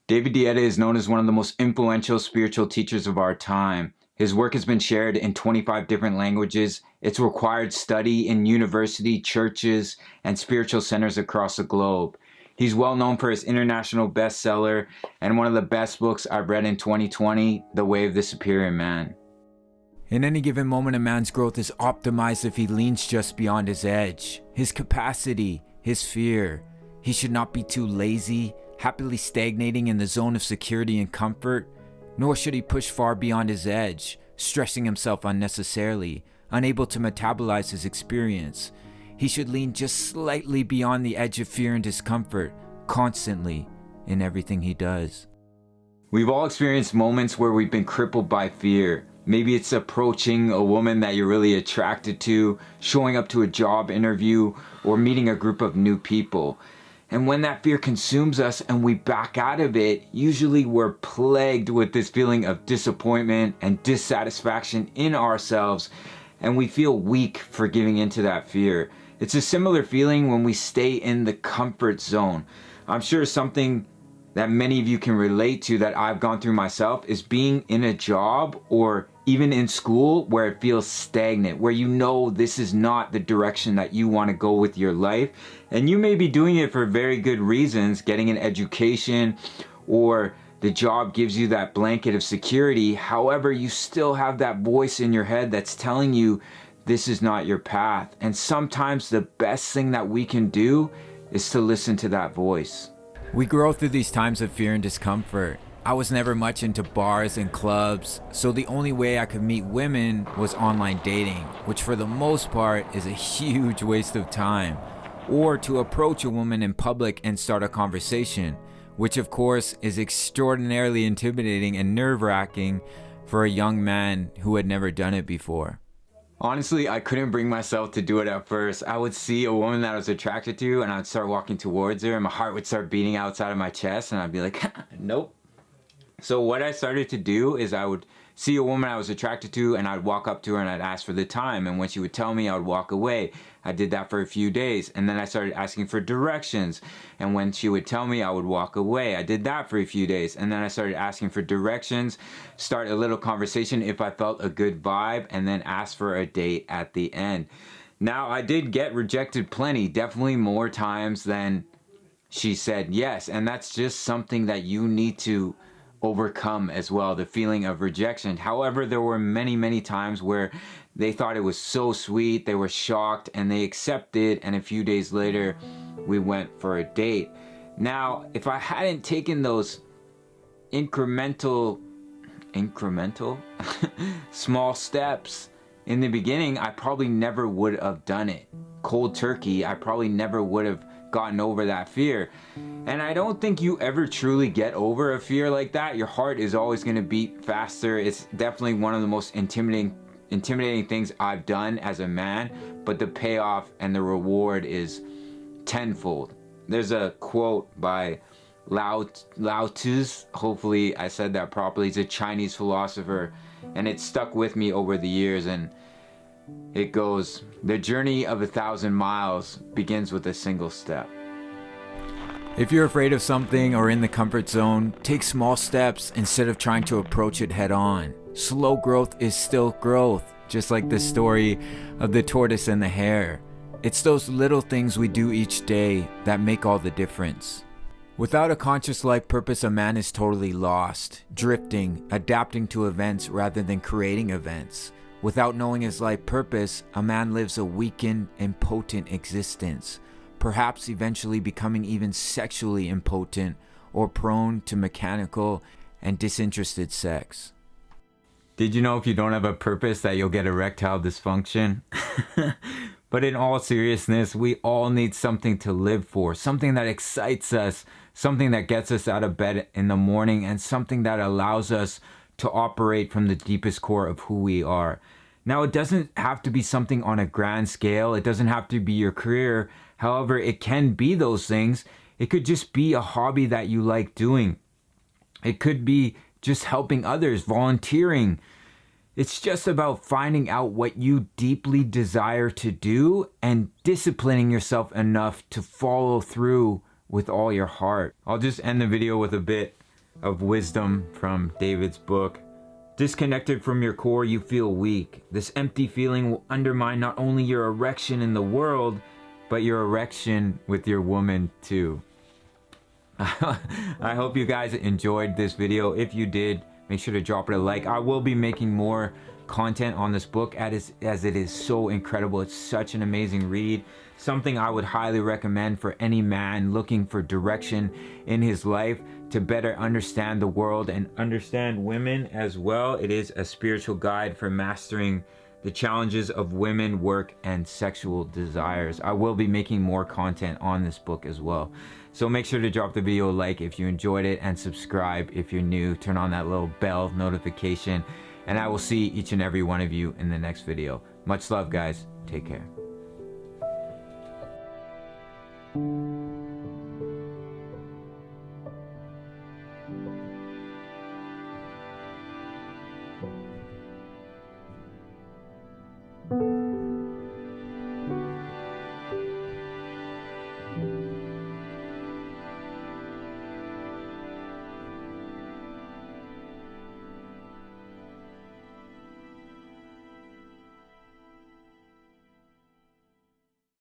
David Deida is known as one of the most influential spiritual teachers of our time. His work has been shared in 25 different languages. It's required study in university, churches, and spiritual centers across the globe. He's well known for his international bestseller and one of the best books I've read in 2020, The Way of the Superior Man. In any given moment, a man's growth is optimized if he leans just beyond his edge, his capacity, his fear. He should not be too lazy, happily stagnating in the zone of security and comfort, nor should he push far beyond his edge, stressing himself unnecessarily, unable to metabolize his experience. He should lean just slightly beyond the edge of fear and discomfort, constantly, in everything he does. We've all experienced moments where we've been crippled by fear. Maybe it's approaching a woman that you're really attracted to, showing up to a job interview, or meeting a group of new people. And when that fear consumes us and we back out of it, usually we're plagued with this feeling of disappointment and dissatisfaction in ourselves, and we feel weak for giving into that fear. It's a similar feeling when we stay in the comfort zone. I'm sure something that many of you can relate to that I've gone through myself is being in a job or even in school where it feels stagnant, where you know this is not the direction that you want to go with your life. And you may be doing it for very good reasons, getting an education, or the job gives you that blanket of security. However, you still have that voice in your head that's telling you this is not your path. And sometimes the best thing that we can do is to listen to that voice. We grow through these times of fear and discomfort. I was never much into bars and clubs, so the only way I could meet women was online dating, which for the most part is a huge waste of time. Or to approach a woman in public and start a conversation, which of course is extraordinarily intimidating and nerve-wracking for a young man who had never done it before. Honestly, I couldn't bring myself to do it at first. I would see a woman that I was attracted to and I'd start walking towards her and my heart would start beating outside of my chest and I'd be like, nope. So what I started to do is I would see a woman I was attracted to and I'd walk up to her and I'd ask for the time, and when she would tell me, I would walk away. I did that for a few days, and then I started asking for directions, and when she would tell me, I would walk away. I did that for a few days, and then I started asking for directions, start a little conversation if I felt a good vibe, and then ask for a date at the end. Now, I did get rejected plenty, definitely more times than she said yes, and that's just something that you need to overcome as well, the feeling of rejection. However, there were many times where they thought it was so sweet, they were shocked, and they accepted, and a few days later we went for a date. Now, if I hadn't taken those incremental small steps in the beginning, I probably never would have done it. Cold turkey, I probably never would have gotten over that fear. And I don't think you ever truly get over a fear like that. Your heart is always going to beat faster. It's definitely one of the most intimidating things I've done as a man, but the payoff and the reward is tenfold. There's a quote by Lao Tzu, hopefully I said that properly. He's a Chinese philosopher, and it stuck with me over the years, and it goes, "The journey of 1,000 miles begins with a single step." If you're afraid of something or in the comfort zone, take small steps instead of trying to approach it head on. Slow growth is still growth, just like the story of the tortoise and the hare. It's those little things we do each day that make all the difference. Without a conscious life purpose, a man is totally lost, drifting, adapting to events rather than creating events. Without knowing his life purpose, a man lives a weakened, impotent existence, perhaps eventually becoming even sexually impotent or prone to mechanical and disinterested sex. Did you know if you don't have a purpose that you'll get erectile dysfunction? But in all seriousness, we all need something to live for, something that excites us, something that gets us out of bed in the morning, and something that allows us to operate from the deepest core of who we are. Now, it doesn't have to be something on a grand scale. It doesn't have to be your career. However, it can be those things. It could just be a hobby that you like doing. It could be just helping others, volunteering. It's just about finding out what you deeply desire to do and disciplining yourself enough to follow through with all your heart. I'll just end the video with a bit of wisdom from David's book. Disconnected from your core, you feel weak. This empty feeling will undermine not only your erection in the world, but your erection with your woman too. I hope you guys enjoyed this video. If you did, make sure to drop it a like. I will be making more content on this book as it is so incredible. It's such an amazing read. Something I would highly recommend for any man looking for direction in his life to better understand the world and understand women as well. It is a spiritual guide for mastering the challenges of women, work, and sexual desires. I will be making more content on this book as well. So make sure to drop the video a like if you enjoyed it, and subscribe if you're new. Turn on that little bell notification, and I will see each and every one of you in the next video. Much love, guys. Take care.